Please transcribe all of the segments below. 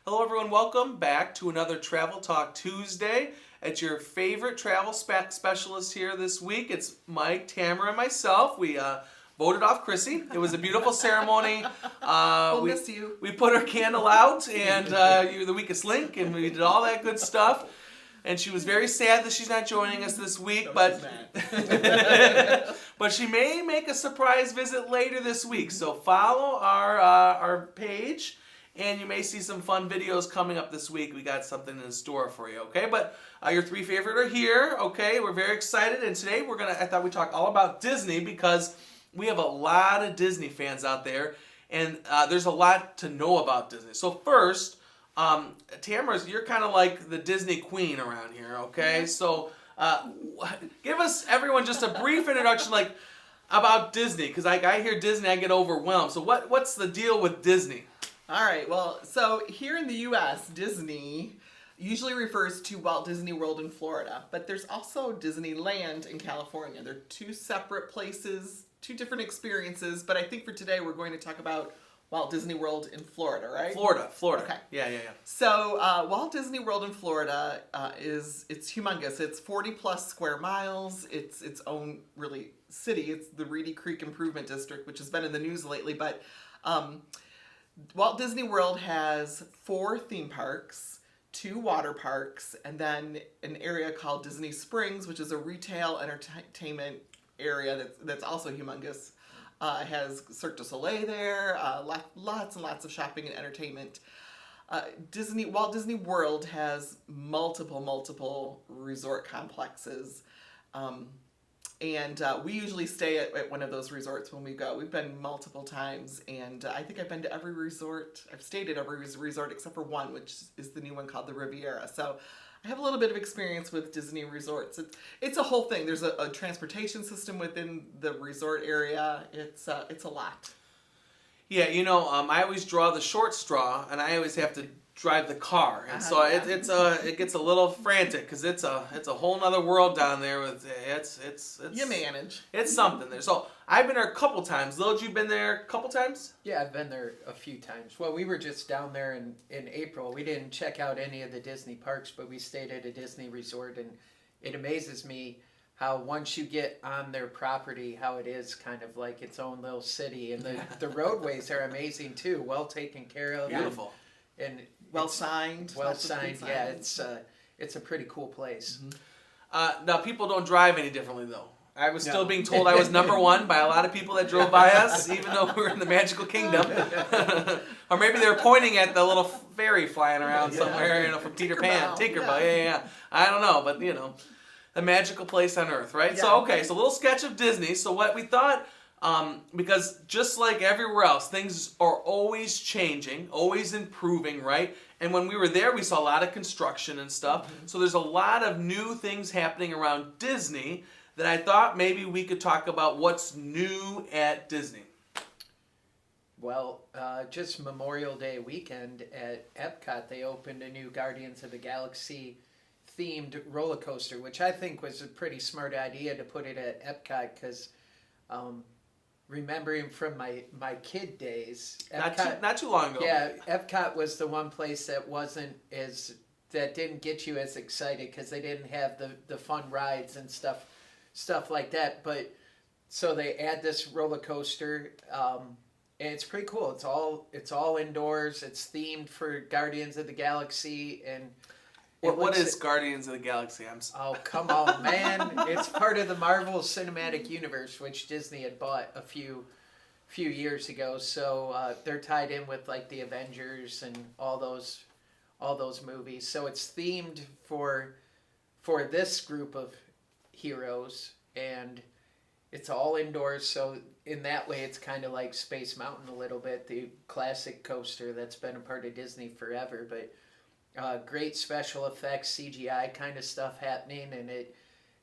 Hello everyone, welcome back to another Travel Talk Tuesday. It's your favorite travel specialist here this week. It's Mike, Tamara, and myself. We voted off Chrissy. It was a beautiful ceremony. We'll miss you. We put her candle out and you were the weakest link and we did all that good stuff. And she was very sad that she's not joining us this week, but but she may make a surprise visit later this week. So follow our page, and you may see some fun videos coming up this week. We got something in store for you, okay? But your three favorite are here, okay? We're very excited, and today I thought we'd talk all about Disney because we have a lot of Disney fans out there, and there's a lot to know about Disney. So first, Tamara, you're kind of like the Disney queen around here, okay? So give us, everyone, just a brief introduction about Disney, because I hear Disney, I get overwhelmed. So what's the deal with Disney? All right, well, so here in the U.S., Disney usually refers to Walt Disney World in Florida, but there's also Disneyland in California. They're two separate places, two different experiences, but I think for today we're going to talk about Walt Disney World in Florida, right? Florida. Okay. Yeah. So Walt Disney World in Florida it's humongous. It's 40 plus square miles. It's its own really city. It's the Reedy Creek Improvement District, which has been in the news lately. But Walt Disney World has 4 theme parks, 2 water parks, and then an area called Disney Springs, which is a retail entertainment area that's also humongous. It has Cirque du Soleil there, lots and lots of shopping and entertainment. Walt Disney World has multiple resort complexes. And we usually stay at one of those resorts when we go. We've been multiple times, and I think I've been to every resort. I've stayed at every resort except for one, which is the new one called the Riviera. So I have a little bit of experience with Disney resorts. It's a whole thing. There's a transportation system within the resort area. It's a lot. Yeah, I always draw the short straw, and I always have to drive the car, and so it gets a little frantic because it's a whole nother world down there. With it's you manage. It's something there. So I've been there a couple times. Lil, you've been there a couple times? Yeah, I've been there a few times. Well, we were just down there in April. We didn't check out any of the Disney parks, but we stayed at a Disney resort, and it amazes me how once you get on their property, how it is kind of like its own little city, and the roadways are amazing too, well taken care of. Beautiful. And well signed. Well signed, yeah. It's a pretty cool place. Mm-hmm. Now, people don't drive any differently, though. I was still being told I was number one by a lot of people that drove by us, even though we were in the Magical Kingdom. Or maybe they were pointing at the little fairy flying around somewhere, from Peter Pan. Tinkerbell, yeah. I don't know, but, a magical place on Earth, right? Yeah. So a little sketch of Disney. So what we thought, because just like everywhere else, things are always changing, always improving, right? And when we were there, we saw a lot of construction and stuff. Mm-hmm. So there's a lot of new things happening around Disney that I thought maybe we could talk about what's new at Disney. Well, just Memorial Day weekend at Epcot, they opened a new Guardians of the Galaxy themed roller coaster, which I think was a pretty smart idea to put it at Epcot because remembering from my kid days, Epcot, not too long ago. Yeah, Epcot was the one place that that didn't get you as excited because they didn't have the fun rides and stuff like that. But so they add this roller coaster, and it's pretty cool. It's all indoors. It's themed for Guardians of the Galaxy, and what is Guardians of the Galaxy? Oh, come on, man. It's part of the Marvel Cinematic Universe, which Disney had bought a few years ago. So they're tied in with the Avengers and all those movies. So it's themed for this group of heroes, and it's all indoors. So in that way, it's kind of like Space Mountain a little bit, the classic coaster that's been a part of Disney forever, but great special effects, CGI kind of stuff happening, and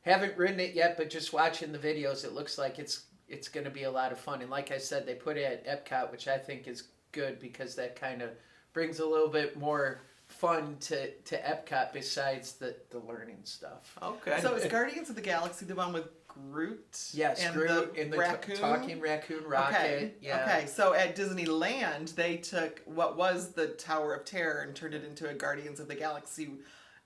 haven't ridden it yet, but just watching the videos, it looks like it's going to be a lot of fun. And like I said, they put it at Epcot, which I think is good because that kind of brings a little bit more fun to Epcot besides the learning stuff. Okay. So is Guardians of the Galaxy the one with Groot. Yes, and Groot the in the raccoon. talking raccoon rocket. Okay. Yeah. Okay. So at Disneyland, they took what was the Tower of Terror and turned it into a Guardians of the Galaxy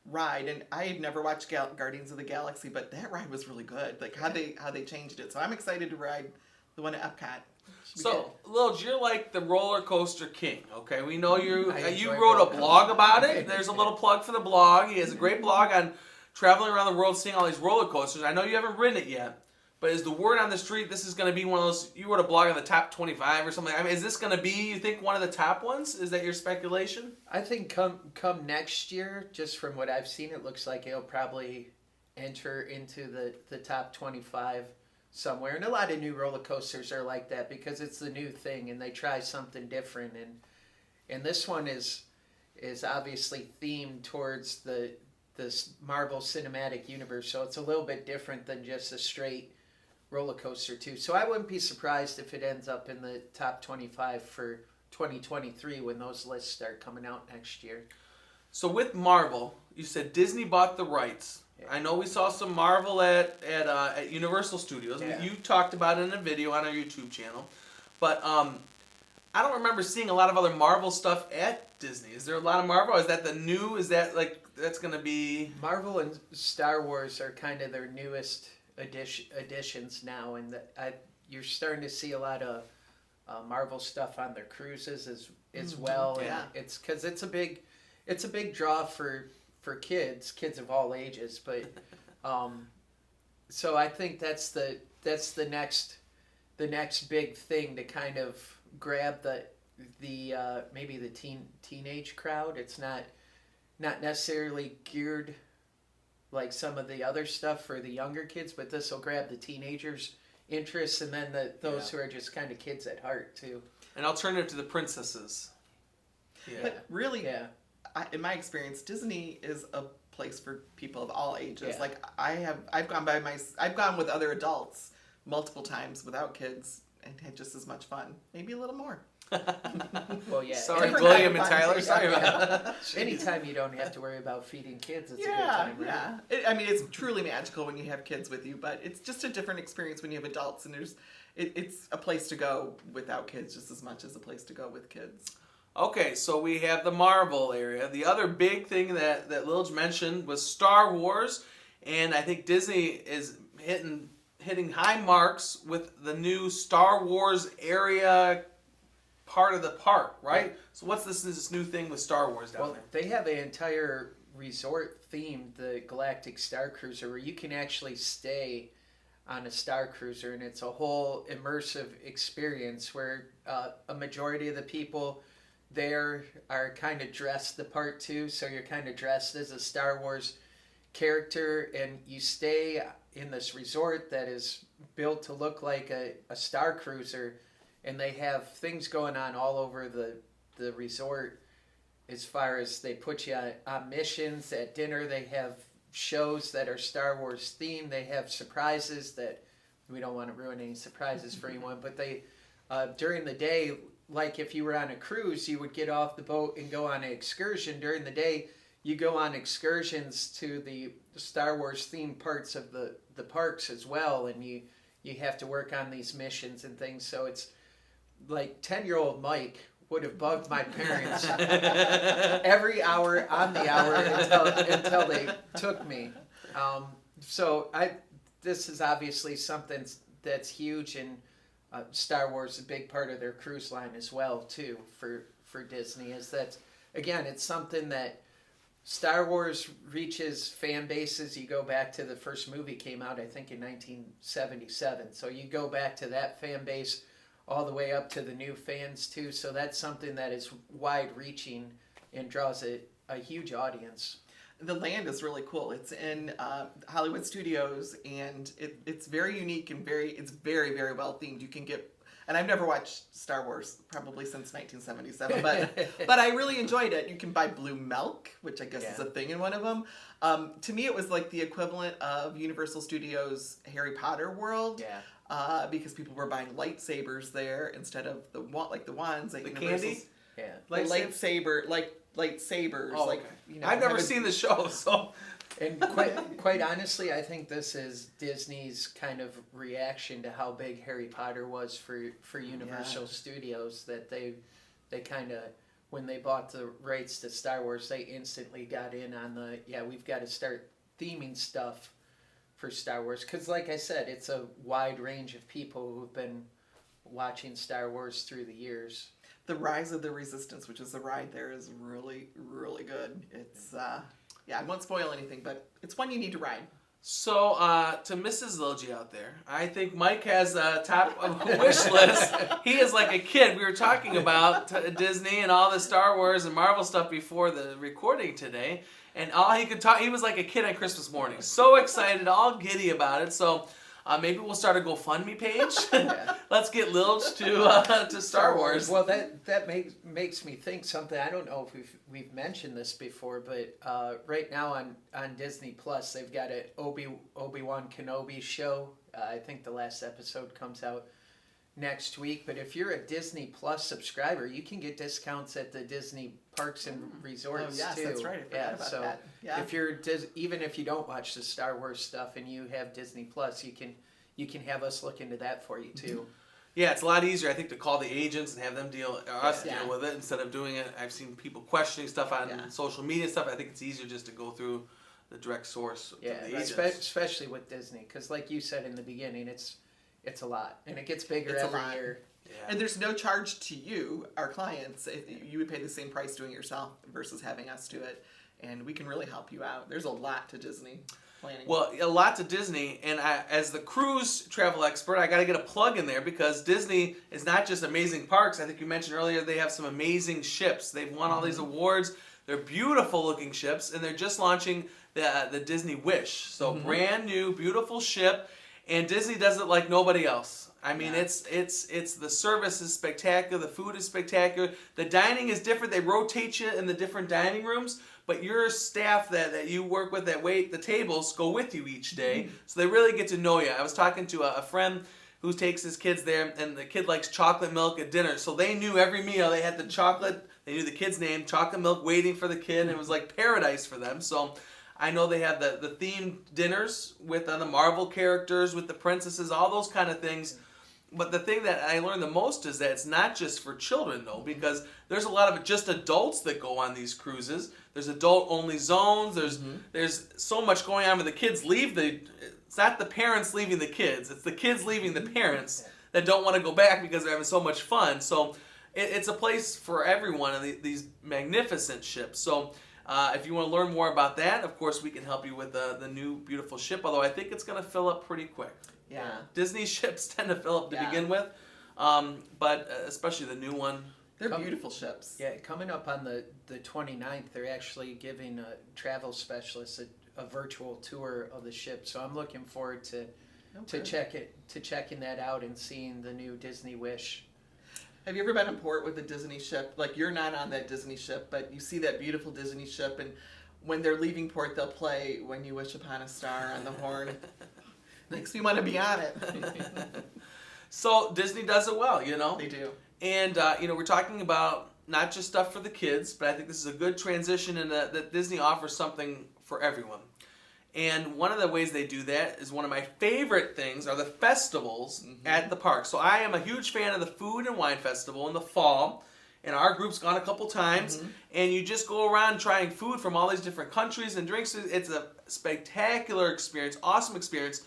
ride. And I had never watched Guardians of the Galaxy, but that ride was really good. Like how they changed it. So I'm excited to ride the one at Epcot. Should be So, Lilj, you're like the roller coaster king, okay? We know you I you enjoy wrote a roller blog coasters. about it. There's a little plug for the blog. He has a great blog on traveling around the world, seeing all these roller coasters. I know you haven't ridden it yet, but is the word on the street this is going to be one of those, you wrote a blog on the top 25 or something. I mean, is this going to be, you think, one of the top ones? Is that your speculation? I think come next year, just from what I've seen, it looks like it'll probably enter into the top 25 somewhere. And a lot of new roller coasters are like that because it's the new thing and they try something different. And this one is obviously themed towards this Marvel Cinematic Universe, so it's a little bit different than just a straight roller coaster too. So I wouldn't be surprised if it ends up in the top 25 for 2023 when those lists start coming out next year. So with Marvel, you said Disney bought the rights. Yeah. I know we saw some Marvel at Universal Studios. Yeah. You talked about it in a video on our YouTube channel, but I don't remember seeing a lot of other Marvel stuff at Disney. Is there a lot of Marvel? Is that the new? Is that like that's gonna be? Marvel and Star Wars are kind of their newest additions now, and you're starting to see a lot of Marvel stuff on their cruises as well. yeah. And it's because it's a big draw for kids of all ages. But so I think that's the next big thing to kind of grab the maybe the teenage crowd. It's not necessarily geared like some of the other stuff for the younger kids, but this will grab the teenagers' interests and then those who are just kind of kids at heart too. An alternative to the princesses. Yeah. But really, Yeah. in my experience, Disney is a place for people of all ages. Yeah. Like I've gone with other adults multiple times without kids and had just as much fun, maybe a little more. Well, yeah. Sorry, Different William kind and of fun. Tyler. Sorry about Yeah. that. Anytime you don't have to worry about feeding kids, it's a good Yeah, time, right? yeah. I mean, it's truly magical when you have kids with you, but it's just a different experience when you have adults, and it's a place to go without kids just as much as a place to go with kids. Okay, so we have the Marvel area. The other big thing that Lilj mentioned was Star Wars, and I think Disney is hitting high marks with the new Star Wars area part of the park, right? So what's this new thing with Star Wars down Well, there? they have an entire resort themed, the Galactic Star Cruiser, where you can actually stay on a Star Cruiser, and it's a whole immersive experience where a majority of the people there are kind of dressed the part too, so you're kind of dressed as a Star Wars character, and you stay in this resort that is built to look like a Star Cruiser, and they have things going on all over the resort as far as they put you on missions. At dinner they have shows that are Star Wars themed. They have surprises that we don't want to ruin any surprises for anyone, but they during the day, like if you were on a cruise, you would get off the boat and go on an excursion. During the day you go on excursions to the Star Wars themed parts of the parks as well, and you have to work on these missions and things. So it's like 10-year-old Mike would have bugged my parents every hour on the hour until they took me. So this is obviously something that's huge, and Star Wars is a big part of their cruise line as well too for Disney. Is that again, it's something that Star Wars reaches fan bases. You go back to the first movie came out, I think, in 1977. So you go back to that fan base all the way up to the new fans too. So that's something that is wide-reaching and draws a huge audience. The land is really cool. It's in Hollywood Studios, and it's very unique and it's very, very well themed. You can get, and I've never watched Star Wars probably since 1977, but I really enjoyed it. You can buy blue milk, which I guess is a thing in one of them. To me, it was like the equivalent of Universal Studios Harry Potter world. Yeah. Because people were buying lightsabers there instead of the wands at The Universal's. candy? Yeah. Lightsabers. Oh, like, okay. you know, I've never have a- seen the show, so And quite honestly, I think this is Disney's kind of reaction to how big Harry Potter was for Universal Studios. That they kind of, when they bought the rights to Star Wars, they instantly got in on the, we've got to start theming stuff for Star Wars. Because like I said, it's a wide range of people who've been watching Star Wars through the years. The Rise of the Resistance, which is the ride there, is really, really good. It's, I won't spoil anything, but it's one you need to ride. So, to Mrs. Lilgy out there, I think Mike has a top wish list. He is like a kid. We were talking about Disney and all the Star Wars and Marvel stuff before the recording today, and all he could talk, he was like a kid on Christmas morning. So excited, all giddy about it. So, maybe we'll start a GoFundMe page. Let's get Lilj to Star Wars. Well, that makes me think something. I don't know if we've mentioned this before, but right now on Disney Plus, they've got an Obi-Wan Kenobi show. I think the last episode comes out next week. But if you're a Disney Plus subscriber, you can get discounts at the Disney parks and resorts too. That's right. I forgot about that. Yeah. If you're even if you don't watch the Star Wars stuff and you have Disney Plus, you can have us look into that for you too. Yeah, it's a lot easier, I think, to call the agents and have them deal with it instead of doing it. I've seen people questioning stuff on social media stuff. I think it's easier just to go through the direct source of the agents. Especially with Disney, because like you said in the beginning, it's a lot, and it gets bigger every year. Yeah. And there's no charge to you, our clients. You would pay the same price doing it yourself versus having us do it, and we can really help you out. There's a lot to Disney planning. Well, a lot to Disney, and as the cruise travel expert, I got to get a plug in there because Disney is not just amazing parks. I think you mentioned earlier they have some amazing ships. They've won all these awards. They're beautiful looking ships, and they're just launching the Disney Wish. So brand new, beautiful ship, and Disney does it like nobody else. I mean, it's the service is spectacular, the food is spectacular, the dining is different. They rotate you in the different dining rooms, but your staff that you work with that wait the tables go with you each day, so they really get to know you. I was talking to a friend who takes his kids there, and the kid likes chocolate milk at dinner, so they knew every meal. They had the chocolate, they knew the kid's name, chocolate milk waiting for the kid, and it was like paradise for them. So I know they have the themed dinners with the Marvel characters, with the princesses, all those kind of things. But the thing that I learned the most is that it's not just for children, though, because there's a lot of just adults that go on these cruises. There's adult-only zones. There's so much going on when the kids leave. It's not the parents leaving the kids. It's the kids leaving the parents that don't want to go back because they're having so much fun. So it's a place for everyone in these magnificent ships. So if you want to learn more about that, of course, we can help you with the new beautiful ship, although I think it's going to fill up pretty quick. Yeah. Disney ships tend to fill up to begin with, but especially the new one. They're beautiful ships. Yeah, coming up on the 29th, they're actually giving travel specialists a virtual tour of the ship. So I'm looking forward to checking that out and seeing the new Disney Wish. Have you ever been in port with a Disney ship? Like, you're not on that Disney ship, but you see that beautiful Disney ship, and when they're leaving port, they'll play "When You Wish Upon a Star" on the horn. Makes me want to be on it. So Disney does it well, you know? They do. And, we're talking about not just stuff for the kids, but I think this is a good transition in that Disney offers something for everyone. And one of the ways they do that is one of my favorite things are the festivals at the park. So I am a huge fan of the Food and Wine Festival in the fall. And our group's gone a couple times. And you just go around trying food from all these different countries and drinks. It's a spectacular experience, awesome experience.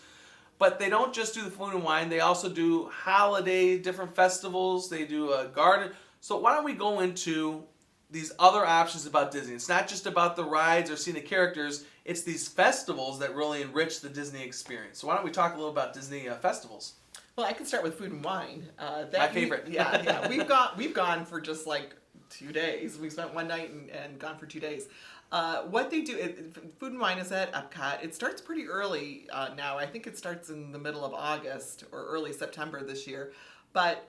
But they don't just do the food and wine. They also do holiday, different festivals. They do a garden. So why don't we go into these other options about Disney? It's not just about the rides or seeing the characters. It's these festivals that really enrich the Disney experience. So why don't we talk a little about Disney festivals? Well, I can start with Food and Wine. My favorite. Yeah. We've gone for just like 2 days. We spent one night and gone for 2 days. What they do, Food and Wine is at Epcot. It starts pretty early now. I think it starts in the middle of August or early September this year. But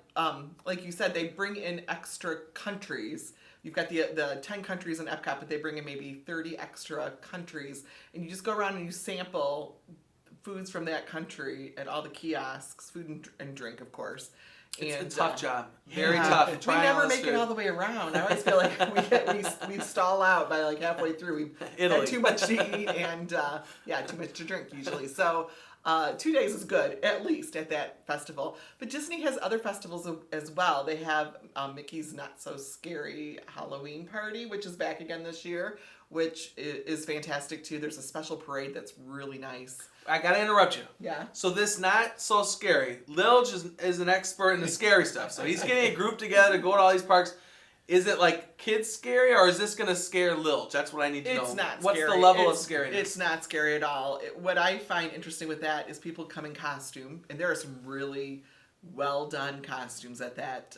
like you said, they bring in extra countries. You've got the 10 countries in Epcot, but they bring in maybe 30 extra countries. And you just go around and you sample foods from that country at all the kiosks, food and drink, of course. It's a tough job. Very Yeah. tough. We Trying all never this make it food. all the way around. I always feel like we stall out by like halfway through. We've Italy. had too much to eat and too much to drink usually. So 2 days is good, at least at that festival. But Disney has other festivals as well. They have Mickey's Not So Scary Halloween Party, which is back again this year, which is fantastic too. There's a special parade that's really nice. I gotta interrupt you. Yeah. So this Not So Scary. Lilj is an expert in the scary stuff. So he's getting a group together to go to all these parks. Is it like kids scary, or is this gonna scare Lilj? That's what I need to know. It's not What's scary. the level of It's- scariness? It's not scary at all. What I find interesting with that is people come in costume, and there are some really well done costumes at that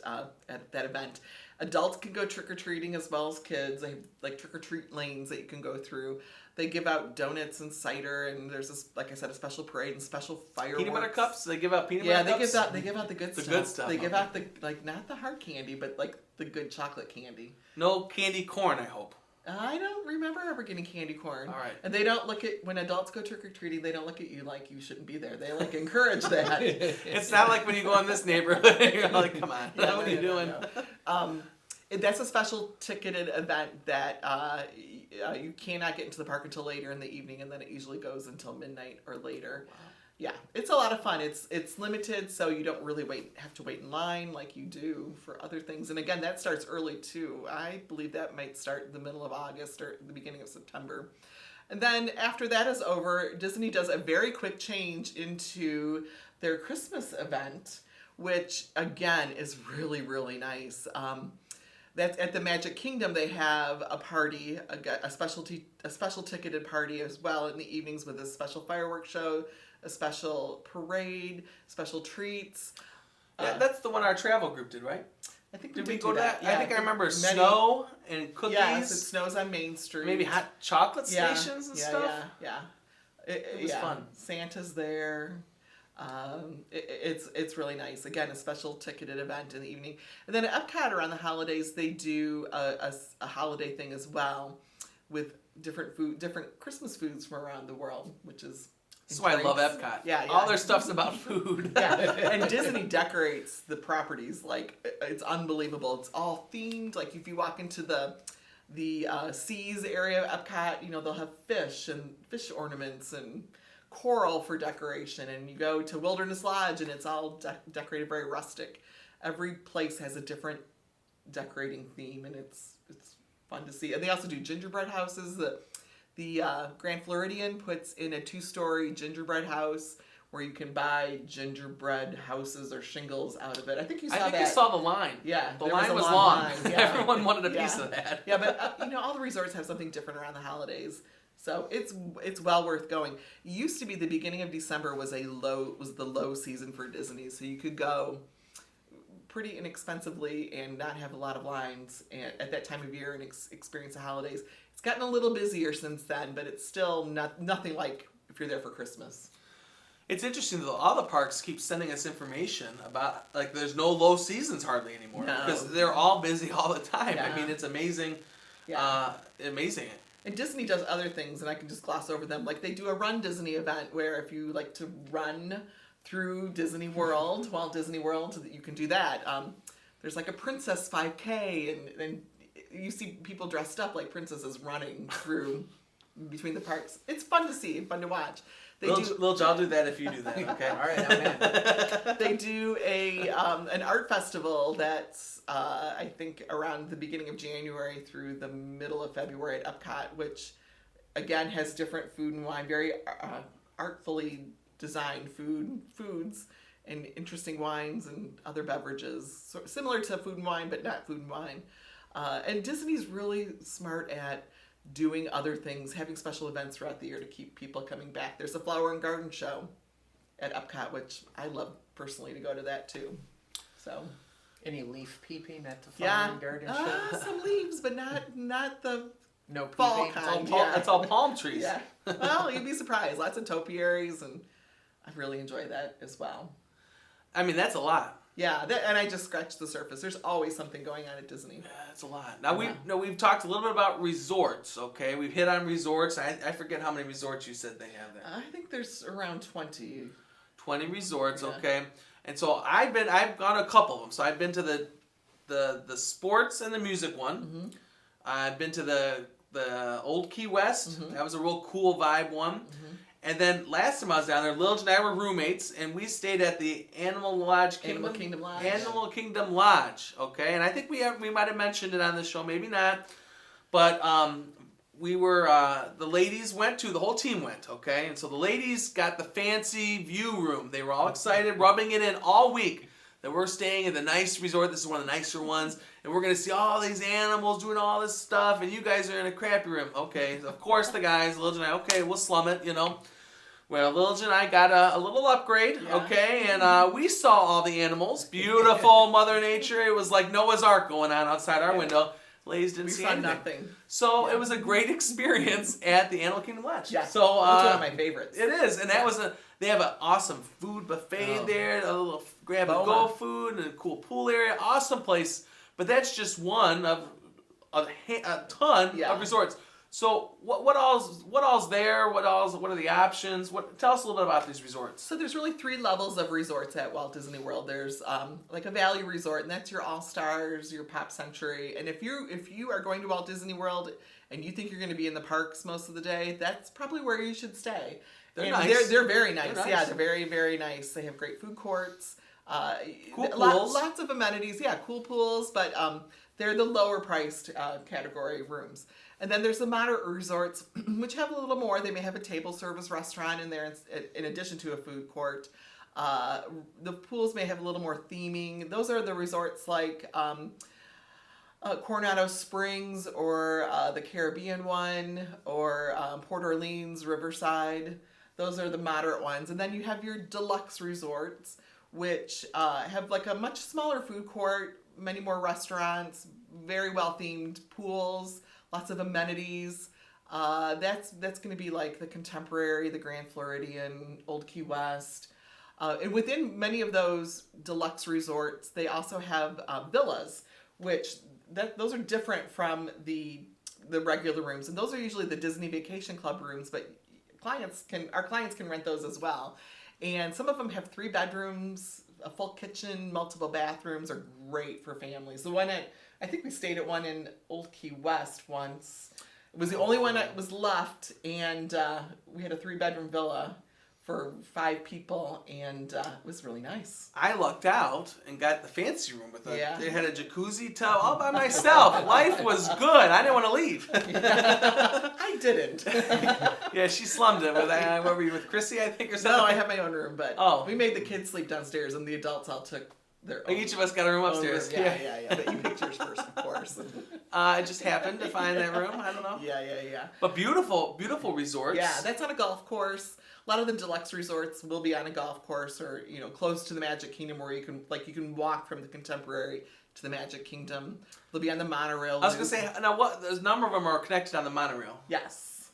event. Adults can go trick or treating as well as kids. They have like trick or treat lanes that you can go through. They give out donuts and cider, and there's this, like I said, a special parade and special fireworks. Peanut butter cups? They give out peanut Yeah, butter cups? they give out the good The stuff. good stuff, They give okay. out the not the hard candy, but like the good chocolate candy. No candy corn, I hope. I don't remember ever getting candy corn. All right. And they don't look at, when adults go trick or treating, they don't look at you like you shouldn't be there. They like encourage that. It's not like when you go in this neighborhood, you're like, come on, Yeah, what are you doing? That's a special ticketed event that you cannot get into the park until later in the evening, and then it usually goes until midnight or later. Wow. Yeah, it's a lot of fun. It's limited, so you don't really have to wait in line like you do for other things. And again, that starts early too. I believe that might start in the middle of August or the beginning of September. And then after that is over, Disney does a very quick change into their Christmas event, which again is really, really nice. That's at the Magic Kingdom. They have a party, a special ticketed party as well in the evenings with a special fireworks show, a special parade, special treats. Yeah, that's the one our travel group did, right? I think Did we we did go do to that? I Yeah, think I remember many- snow and cookies. Yes, it snows on Main Street. Maybe hot chocolate Yeah, stations and yeah, stuff. Yeah. It was fun. Santa's there. It's really nice. Again, a special ticketed event in the evening. And then at Epcot around the holidays, they do a holiday thing as well with different Christmas foods from around the world, which is That's why I love drinks. Epcot. Yeah. All their stuff's about food. Yeah, and Disney decorates the properties like it's unbelievable. It's all themed. Like if you walk into the seas area of Epcot, they'll have fish and fish ornaments and coral for decoration. And you go to Wilderness Lodge and it's all decorated very rustic. Every place has a different decorating theme, and it's fun to see. And they also do gingerbread houses. The Grand Floridian puts in a 2-story gingerbread house where you can buy gingerbread houses or shingles out of it. I think you saw that. I saw the line. Yeah, The there line a was long. line, yeah. Everyone wanted a Yeah. piece of that. Yeah, but all the resorts have something different around the holidays, so it's well worth going. It used to be the beginning of December was the low season for Disney, so you could go pretty inexpensively and not have a lot of lines at that time of year and experience the holidays. It's gotten a little busier since then, but it's still nothing like if you're there for Christmas. It's interesting though. All the parks keep sending us information about there's no low seasons hardly anymore No. because they're all busy all the time. Yeah. I mean, it's amazing. Yeah. Amazing. And Disney does other things, and I can just gloss over them. Like they do a Run Disney event where if you like to run through Disney World, Walt Disney World, you can do that. There's like a Princess 5K, and you see people dressed up like princesses running through between the parks. It's fun to see, fun to watch. Lil, I'll do that if you do that. Okay. All right, I'm in. They do an art festival that's I think around the beginning of January through the middle of February at Epcot, which again has different food and wine, very artfully designed foods and interesting wines and other beverages, so similar to food and wine but not food and wine. And Disney's really smart at doing other things, having special events throughout the year to keep people coming back. There's a flower and garden show at Epcot, which I love personally to go to that too. So Any leaf peeping at the flower and garden show? some leaves, but not the No fall peeping. kind. It's all palm trees. Yeah. Well, you'd be surprised. Lots of topiaries, and I really enjoy that as well. I mean, that's a lot. Yeah, and I just scratched the surface. There's always something going on at Disney. Yeah, that's a lot. Now we've talked a little bit about resorts. Okay, we've hit on resorts. I forget how many resorts you said they have there. I think there's around 20. 20 resorts. Yeah. Okay, And so I've gone to a couple of them. So I've been to the sports and the music one. Mm-hmm. I've been to the Old Key West. Mhm. That was a real cool vibe one. Mm-hmm. And then last time I was down there, Lilj and I were roommates, and we stayed at the Animal Kingdom Lodge. Animal Kingdom Lodge. Okay, and I think we might have mentioned it on the show, maybe not, but we were the ladies went to, the whole team went. Okay, and so the ladies got the fancy view room. They were all excited, rubbing it in all week that we're staying at the nice resort. This is one of the nicer ones, and we're gonna see all these animals doing all this stuff, and you guys are in a crappy room. Okay, so of course the guys, Lilj and I, okay, we'll slum it, you know. Well, Lilj and I got a little upgrade, Yeah. okay, and we saw all the animals. Beautiful Mother Nature. It was like Noah's Ark going on outside our window. Ladies didn't We see saw anything. nothing. So Yeah. it was a great experience at the Animal Kingdom Lodge. Yeah, So that's one of my favorites. it is, and that was they have an awesome food buffet Oh. there, a little grab and Boma. go food, and a cool pool area. Awesome place. But that's just one of a ton Yeah. of resorts. So what all's there? What are the options? Tell us a little bit about these resorts. So there's really 3 levels of resorts at Walt Disney World. There's like a value resort, and that's your All Stars, your Pop Century. And if you are going to Walt Disney World and you think you're going to be in the parks most of the day, that's probably where you should stay. They're And nice. They're very nice. They're nice. Yeah, they're very, very nice. They have great food courts. Cool pools. Lots of amenities. Yeah, cool pools, but they're the lower priced category rooms. And then there's the moderate resorts, which have a little more. They may have a table service restaurant in there in addition to a food court. The pools may have a little more theming. Those are the resorts like Coronado Springs or the Caribbean one or Port Orleans, Riverside. Those are the moderate ones. And then you have your deluxe resorts, which have like a much smaller food court, many more restaurants, very well themed pools, lots of amenities. That's going to be like the Contemporary, the Grand Floridian, Old Key West. And within many of those deluxe resorts, they also have villas, which those are different from the regular rooms, and those are usually the Disney Vacation Club rooms. But our clients can rent those as well, and some of them have 3 bedrooms, a full kitchen, multiple bathrooms. Are great for families. The one I think we stayed at one in Old Key West once. It was the only one that was left, and we had a 3-bedroom villa for 5 people, and it was really nice. I lucked out and got the fancy room with Yeah. They had a jacuzzi tub all by myself. Life was good. I didn't want to leave. I didn't. Yeah, she slummed it. Where were you with Chrissy? I think or something. No, I have my own room, but Oh. we made the kids sleep downstairs, and the adults all took their own. Each of us got a room own upstairs. room. Yeah. But you picked yours first, of course. I just happened to find that room. I don't know. Yeah. But beautiful resorts. Yeah, that's on a golf course. A lot of the deluxe resorts will be on a golf course or, close to the Magic Kingdom where you can walk from the Contemporary to the Magic Kingdom. They'll be on the monorail. I was gonna say now there's a number of them are connected on the monorail. Yes.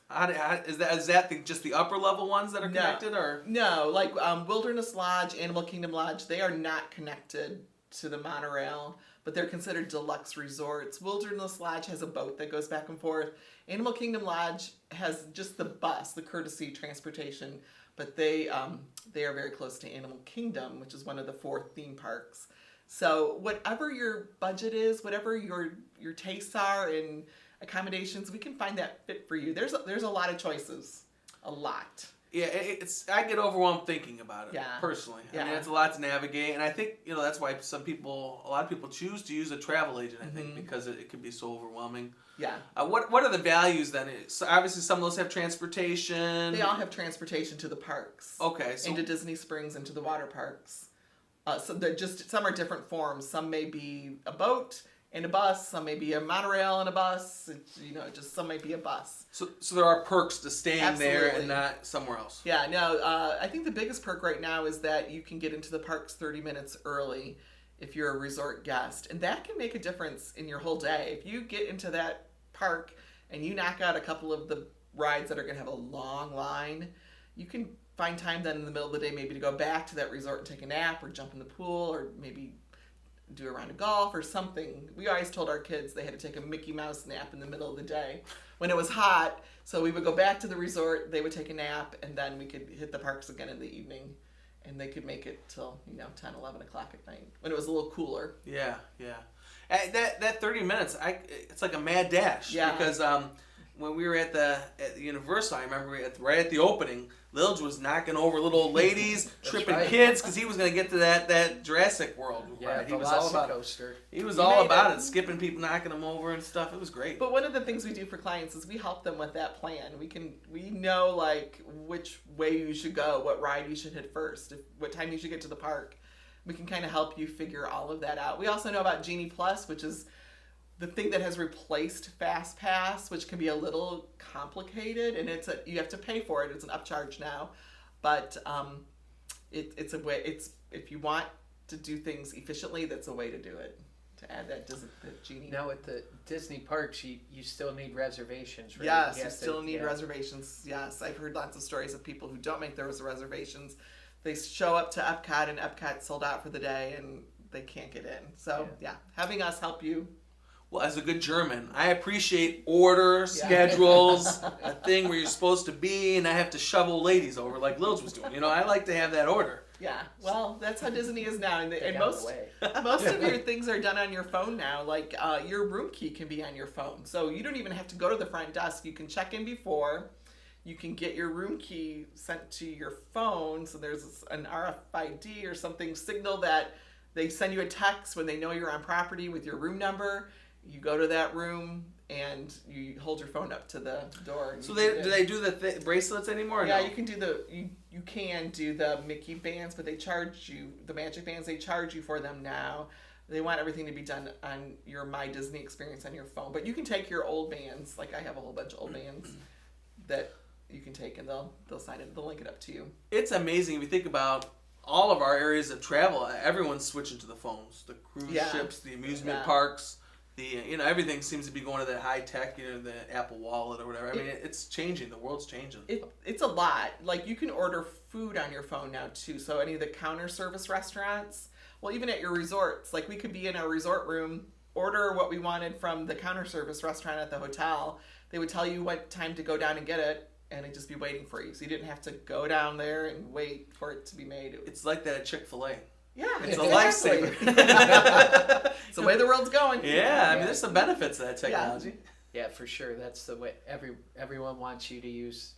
Is that just the upper level ones that are connected or? No, like Wilderness Lodge, Animal Kingdom Lodge, they are not connected to the monorail, but they're considered deluxe resorts. Wilderness Lodge has a boat that goes back and forth. Animal Kingdom Lodge has just the bus, the courtesy transportation, but they are very close to Animal Kingdom, which is one of the 4 theme parks. So whatever your budget is, whatever your tastes are in accommodations, we can find that fit for you. There's a lot of choices, a lot. Yeah, I get overwhelmed thinking about it. Yeah. Personally, I Yeah. mean it's a lot to navigate, and I think that's why a lot of people choose to use a travel agent. I think because it can be so overwhelming. Yeah. What are the values then? So obviously, some of those have transportation. They all have transportation to the parks. Okay, so Into Disney Springs, into the water parks. So they're some are different forms. Some may be a boat and a bus. Some may be a monorail and a bus. Just some might be a bus. So there are perks to staying there Absolutely. and not somewhere else. Yeah, no, I think the biggest perk right now is that you can get into the parks 30 minutes early if you're a resort guest. And that can make a difference in your whole day. If you get into that park and you knock out a couple of the rides that are going to have a long line, you can find time then in the middle of the day maybe to go back to that resort and take a nap or jump in the pool or maybe do a round of golf or something. We always told our kids they had to take a Mickey Mouse nap in the middle of the day when it was hot. So we would go back to the resort, they would take a nap, and then we could hit the parks again in the evening. and they could make it till 10, 11 o'clock at night when it was a little cooler. Yeah, yeah. That 30 minutes, it's like a mad dash. Yeah. Because when we were at the Universal, I remember right at the opening, Lilj was knocking over little old ladies, tripping right. kids, because he was going to get to that Jurassic World ride. He was all about it. Velocicoaster. He was He all made about it. it, skipping people, knocking them over and stuff. It was great. But one of the things we do for clients is we help them with that plan. We know like which way you should go, what ride you should hit first, what time you should get to the park. We can kind of help you figure all of that out. We also know about Genie Plus, which is the thing that has replaced Fast Pass, which can be a little complicated, and you have to pay for it. It's an upcharge now, but it's a way. If you want to do things efficiently, that's a way to do it. To add that Genie. Now with the Disney parks, you still need reservations, right? Yes, You you have to- still need yeah. reservations. Yes, I've heard lots of stories of people who don't make those reservations. They show up to Epcot and Epcot's sold out for the day and they can't get in. So yeah, having us help you. Well, as a good German, I appreciate order, schedules, a thing where you're supposed to be, and I have to shovel ladies over like Lilj was doing. I like to have that order. Yeah, well, that's how Disney is now, and Get out of most the way. most of your things are done on your phone now. Like your room key can be on your phone, so you don't even have to go to the front desk. You can check in before. You can get your room key sent to your phone. So there's an RFID or something signal that they send you a text when they know you're on property with your room number. You go to that room and you hold your phone up to the door. And So you do they do the bracelets anymore? Or yeah, no? you can do you can do the Mickey bands, but they charge you the Magic bands. They charge you for them now. They want everything to be done on your My Disney experience on your phone, but you can take your old bands. Like I have a whole bunch of old bands that you can take, and they'll sign it. They'll link it up to you. It's amazing if you think about all of our areas of travel. Everyone's switching to the phones. The cruise Yeah. ships, the amusement Yeah. parks, everything seems to be going to that high tech. The Apple Wallet or whatever. I mean, it's changing. The world's changing. It's a lot. Like you can order food on your phone now too. So any of the counter service restaurants, well, even at your resorts, like we could be in our resort room, order what we wanted from the counter service restaurant at the hotel. They would tell you what time to go down and get it, and it'd just be waiting for you. So you didn't have to go down there and wait for it to be made. It's like that at Chick-fil-A. Yeah, It's a exactly. lifesaver. It's the way the world's going. Yeah, I mean, there's some benefits to that technology. Yeah, for sure. That's the way everyone wants you to use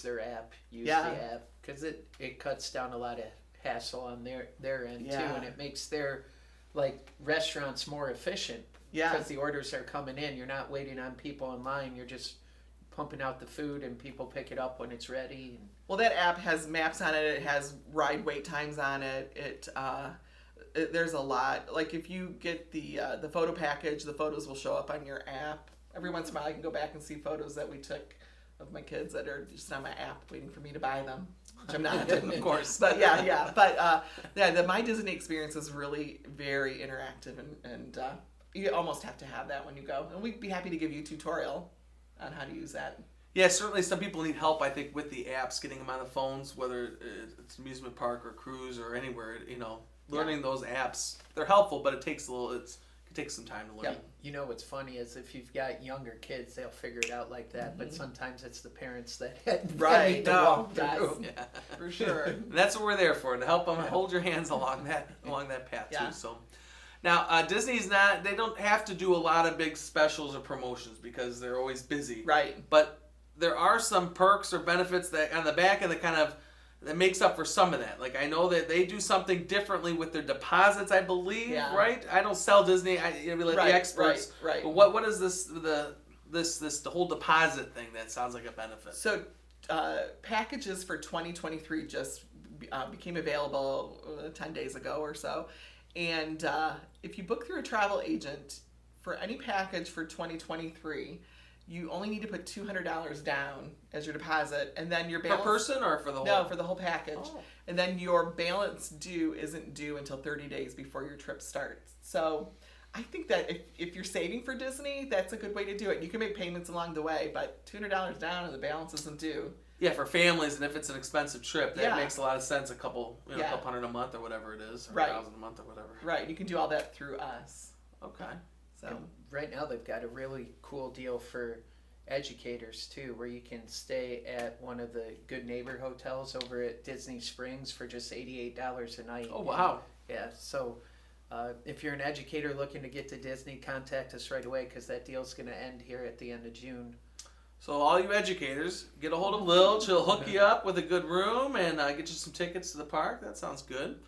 their app, use Yeah. the app, because it cuts down a lot of hassle on their end too, Yeah. and it makes their restaurants more efficient. Yeah. Because the orders are coming in, you're not waiting on people in line. You're just pumping out the food, and people pick it up when it's ready. Well, that app has maps on it. It has ride wait times on it. There's a lot. Like if you get the photo package, the photos will show up on your app. Every once in a while, I can go back and see photos that we took of my kids that are just on my app, waiting for me to buy them, which I'm not, Of course. But yeah. But the My Disney experience is really very interactive, and you almost have to have that when you go. And we'd be happy to give you a tutorial on how to use that. Yeah, certainly some people need help, I think, with the apps, getting them on the phones, whether it's amusement park or cruise or anywhere, learning those apps. They're helpful, but it takes it takes some time to learn. Yep. You know what's funny is if you've got younger kids, they'll figure it out like that. But sometimes it's the parents that Right, need to no, walk yes. through. Yeah. For sure. And that's what we're there for, to help them hold your hands along that path Yeah. too. So now Disney's they don't have to do a lot of big specials or promotions because they're always busy. Right. But there are some perks or benefits that on the back of that makes up for some of that. Like I know that they do something differently with their deposits, I believe, Yeah. right? I don't sell Disney. We let the experts. Right. But what is this the whole deposit thing that sounds like a benefit? So packages for 2023 just became available 10 days ago or so. And if you book through a travel agent for any package for 2023, you only need to put $200 down as your deposit, and then your Per balance... person or for the whole? No, for the whole package. Oh. And then your balance due isn't due until 30 days before your trip starts. So I think that if you're saving for Disney, that's a good way to do it. You can make payments along the way, but $200 down and the balance isn't due. Yeah, for families, and if it's an expensive trip, that Yeah. makes a lot of sense. A couple Yeah. $100 a month or whatever it is, or Right. $1,000 a month or whatever. Right, you can do all that through us. Okay. So Right now they've got a really cool deal for educators too, where you can stay at one of the Good Neighbor hotels over at Disney Springs for just $88 a night. Oh, wow. Yeah, so if you're an educator looking to get to Disney, contact us right away because that deal's going to end here at the end of June. So all you educators, get a hold of Lil. She'll hook you up with a good room and get you some tickets to the park. That sounds good.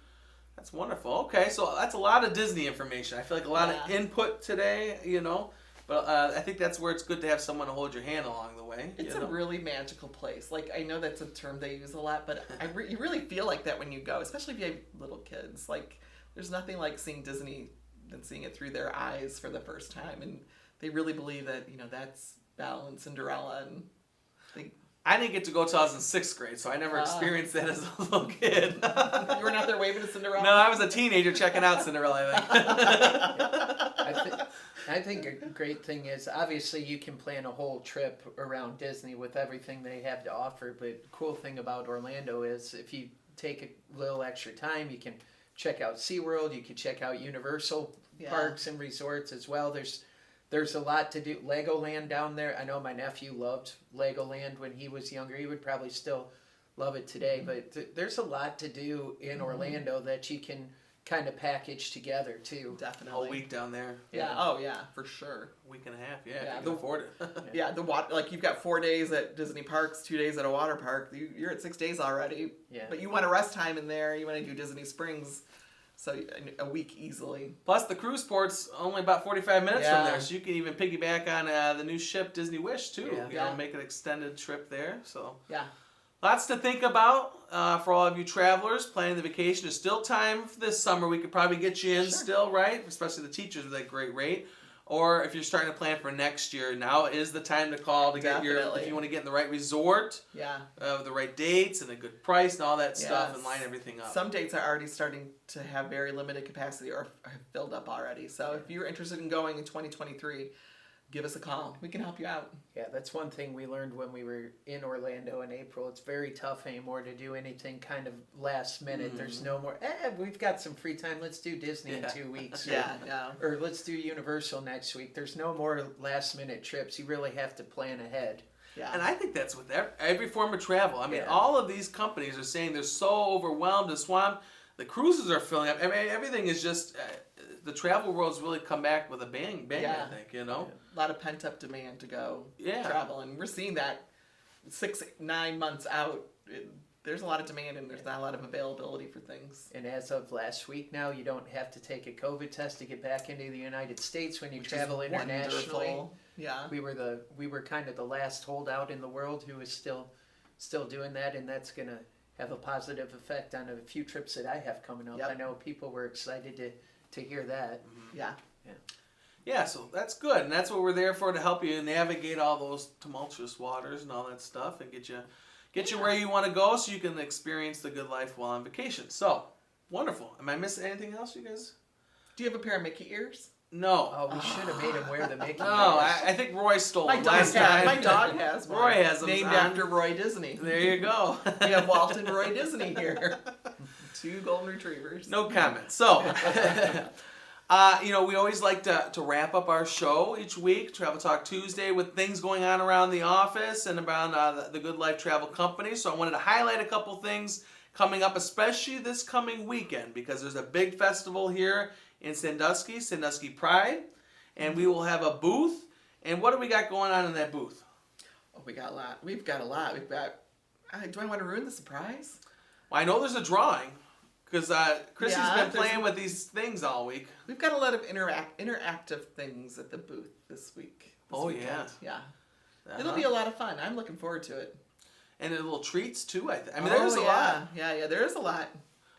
That's wonderful. Okay, so that's a lot of Disney information. I feel like a lot of input today, you know. But I think that's where it's good to have someone to hold your hand along the way. It's a really magical place. Like, I know that's a term they use a lot, but you really feel like that when you go, especially if you have little kids. Like, there's nothing like seeing Disney than seeing it through their eyes for the first time. And they really believe that, you know, that's Belle and Cinderella. And I didn't get to go till I was in 6th grade, so I never experienced that as a little kid. You were not there waving to Cinderella? No, I was a teenager checking out Cinderella, I think. I think a great thing is, obviously you can plan a whole trip around Disney with everything they have to offer, but the cool thing about Orlando is if you take a little extra time, you can check out SeaWorld, you can check out Universal parks and resorts as well. There's a lot to do. Legoland down there, I know my nephew loved Legoland when he was younger. He would probably still love it today, but there's a lot to do in Orlando that you can kind of package together too. Definitely. A week down there. Yeah. Oh yeah, for sure. Week and a half. Yeah. Yeah, If you can afford it. Yeah, the water, like you've got 4 days at Disney parks, 2 days at a water park. You're at 6 days already. Yeah. But you want to rest time in there. You want to do Disney Springs, so a week easily. Plus, the cruise port's only about 45 minutes from Yeah. there, so you can even piggyback on the new ship Disney Wish too. Yeah. You know, make an extended trip there. So Yeah. lots to think about for all of you travelers planning the vacation. There's still time for this summer. We could probably get you in still, right? Especially the teachers with that great rate. Or if you're starting to plan for next year, now is the time to call to get if you want to get in the right resort, Yeah. the right dates and a good price and all that stuff, Yes. and line everything up. Some dates are already starting to have very limited capacity or have filled up already. So if you're interested in going in 2023, give us a call. We can help you out. Yeah, that's one thing we learned when we were in Orlando in April. It's very tough anymore to do anything kind of last minute. There's no more, we've got some free time. Let's do Disney in 2 weeks. Yeah. Or let's do Universal next week. There's no more last minute trips. You really have to plan ahead. Yeah. And I think that's with every form of travel. I mean, Yeah. all of these companies are saying they're so overwhelmed and swamped. The cruises are filling up. I mean, everything is just the travel world's really come back with a bang. Yeah. I think, you know. A lot of pent up demand to go Yeah. travel, and we're seeing that 6-9 months out. There's a lot of demand, and there's not a lot of availability for things. And as of last week now, you don't have to take a COVID test to get back into the United States when you Which travel is internationally. wonderful. Yeah. We were kind of the last holdout in the world who is still doing that, and that's gonna have a positive effect on a few trips that I have coming up. Yep. I know people were excited to hear that. Yeah. Yeah, so that's good, and that's what we're there for, to help you navigate all those tumultuous waters and all that stuff, and get you where you want to go, so you can experience the good life while on vacation. So wonderful. Am I missing anything else, you guys? Do you have a pair of Mickey ears? No. Oh, we should have made him wear the Mickey. No, Mouse. I think Roy stole My it dog, last time. my dog has one. Roy has them named on. after Roy Disney. There you go. We have Walt and Roy Disney here. 2 golden retrievers. No comment. So, we always like to wrap up our show each week, Travel Talk Tuesday, with things going on around the office and around the Good Life Travel Company. So I wanted to highlight a couple things coming up, especially this coming weekend, because there's a big festival here in Sandusky Pride, and we will have a booth. And what do we got going on in that booth? Oh, we got a lot. We've got a lot. We've got. Do I want to ruin the surprise? Well, I know there's a drawing, because Chrissy's Yeah, been playing with these things all week. We've got a lot of interactive things at the booth this week. Oh, weekend. yeah. Yeah. It'll be a lot of fun. I'm looking forward to it. And the little treats, too, I mean, there's a lot. Yeah, there is a lot.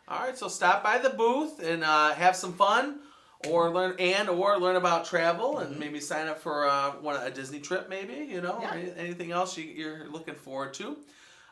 All right, so stop by the booth and have some fun, or learn about travel, and maybe sign up for a Disney trip, maybe, or anything else you're looking forward to.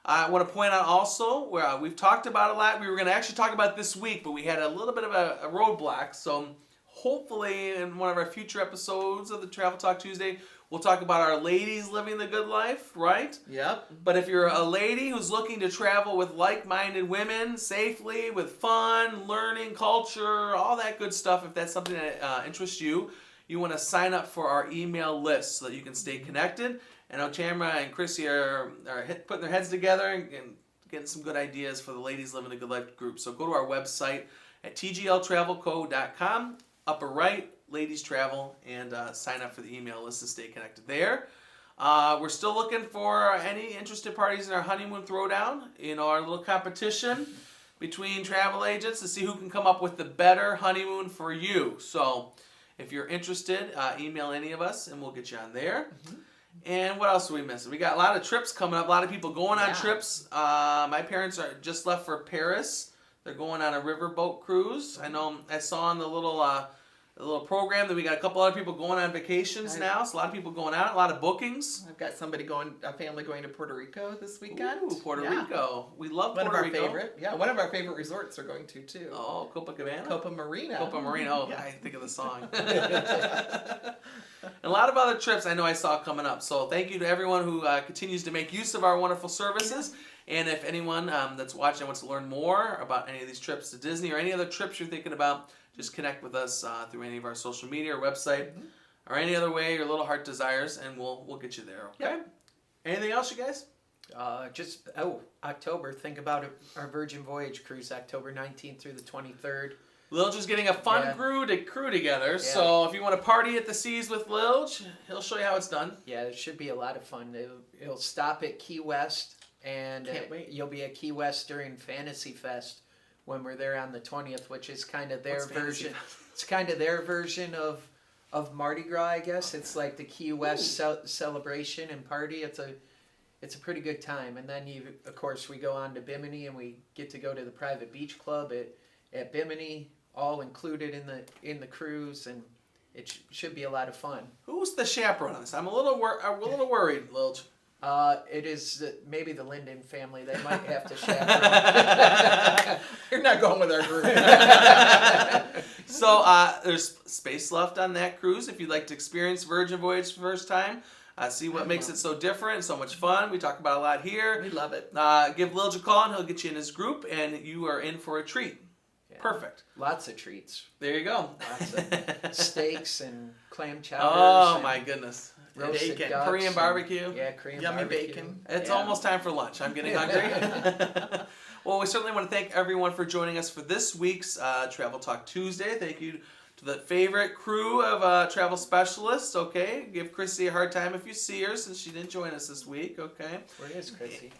I want to point out also, where we've talked about a lot. We were going to actually talk about this week, but we had a little bit of a roadblock. So hopefully in one of our future episodes of the Travel Talk Tuesday, we'll talk about our ladies living the good life, right? Yep. But if you're a lady who's looking to travel with like-minded women safely, with fun, learning, culture, all that good stuff, if that's something that interests you, you want to sign up for our email list so that you can stay connected I know Tamara and Chrissy are putting their heads together and getting some good ideas for the Ladies Living a Good Life group. So go to our website at tgltravelco.com, upper right, Ladies Travel, and sign up for the email list to stay connected there. We're still looking for any interested parties in our honeymoon throwdown, our little competition between travel agents to see who can come up with the better honeymoon for you. So if you're interested, email any of us and we'll get you on there. Mm-hmm. And what else are we missing? We got a lot of trips coming up, a lot of people going on trips. My parents are just left for Paris. They're going on a riverboat cruise. I know I saw on the little program that we got a couple other people going on vacations now. So a lot of people going out, a lot of bookings. I've got a family going to Puerto Rico this weekend. Ooh, Puerto Rico. We love Puerto Rico. One of our favorite resorts are going to too. Oh, Copacabana? Copa Marina. Copa Marina. Oh, I think of the song. A lot of other trips I know I saw coming up. So thank you to everyone who continues to make use of our wonderful services. And if anyone that's watching wants to learn more about any of these trips to Disney or any other trips you're thinking about, just connect with us through any of our social media or website or any other way your little heart desires, and we'll get you there. Okay. Yep. Anything else, you guys? October. Think about it, our Virgin Voyage cruise, October 19th through the 23rd. Lilj is getting a fun crew together. Yeah. So if you want to party at the seas with Lilj, he'll show you how it's done. Yeah, it should be a lot of fun. It'll stop at Key West, and you'll be at Key West during Fantasy Fest when we're there on the 20th, which is kind of their version. It's kind of their version of Mardi Gras, I guess. It's like the Key West celebration and party. It's a pretty good time. And then of course we go on to Bimini and we get to go to the private beach club at Bimini, all included in the cruise, and it should be a lot of fun. Who's the chaperone on this? I'm a little worried, Lilj. It is maybe the Linden family. They might have to chaperone. You're not going with our group. So there's space left on that cruise if you'd like to experience Virgin Voyage for the first time. See what makes it so different and so much fun. We talk about a lot here. We love it. Give Lilj a call and he'll get you in his group, and you are in for a treat. Yeah. Perfect. Lots of treats. There you go. Lots of steaks and clam chowders. Oh my goodness. Roasted bacon. ducks Korean barbecue. Yeah, Korean Yummy barbecue. bacon. It's almost time for lunch. I'm getting hungry. Well, we certainly want to thank everyone for joining us for this week's Travel Talk Tuesday. Thank you to the favorite crew of travel specialists. Okay, give Chrissy a hard time if you see her since she didn't join us this week. Okay. Where is Chrissy?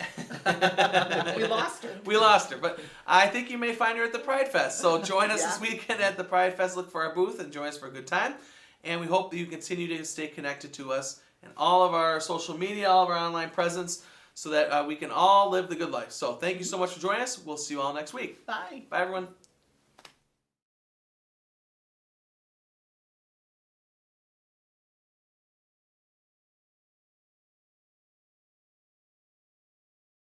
We lost her. We lost her, but I think you may find her at the Pride Fest. So join us this weekend at the Pride Fest. Look for our booth and join us for a good time. And we hope that you continue to stay connected to us and all of our social media, all of our online presence, so that we can all live the good life. So thank you so much for joining us. We'll see you all next week. Bye. Bye, everyone.